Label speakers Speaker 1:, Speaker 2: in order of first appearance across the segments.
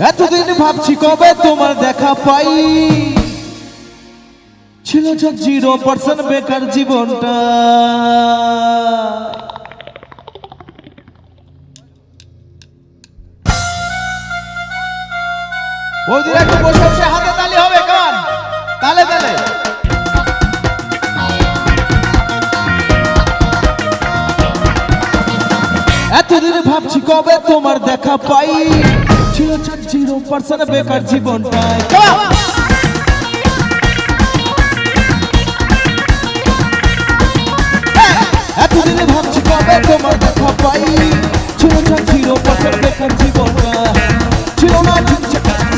Speaker 1: এতদিন ভাবছি কবে তোমার দেখা পাই, ছিল যে 0% বেকার জীবনটা। ওদের একটু বসে বসে হাতে তালি হবে, কান তালে তালে। এতদিন ভাবছি কবে তোমার দেখা পাই, ছিল 0% বেকার জীবনটায়। এতদিন ভাবছি কবে তোমার দেখা পাই, ছিল 0% বেকার জীবনটা। ছিল না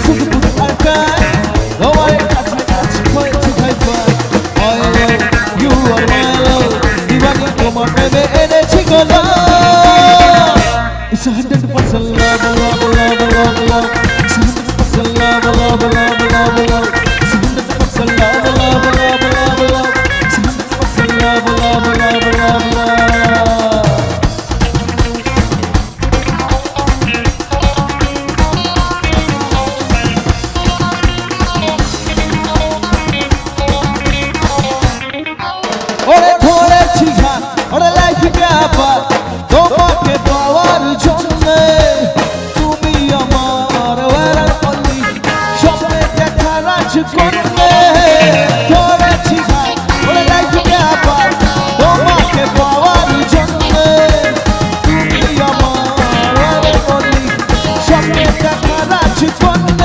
Speaker 1: শুধু শুধু আরকায়, তোমার কাছে কাছে হয়েছে viva. You are my love, দিবানি তোমার প্রেমে এনেছি গলা। It's 100% love, love, love, love, love. It's 100% love, love, love, love, love. It's 100% love, love, love, love, love. It's 100% love, love, love, love, love. ওরে ধরেছি ঘাট, ওরে লাইফকে আবার তোমাকে পাওয়ার জন্যে। তুমি আমার ওয়ার অনলি, স্বপ্নে দেখা রাজকন্যে। ধরেছি ঘাট, ওরে লাইফকে আবার তোমাকে পাওয়ার জন্যে। তুমি আমার ওয়ার অনলি, স্বপ্নে দেখা রাজকন্যে।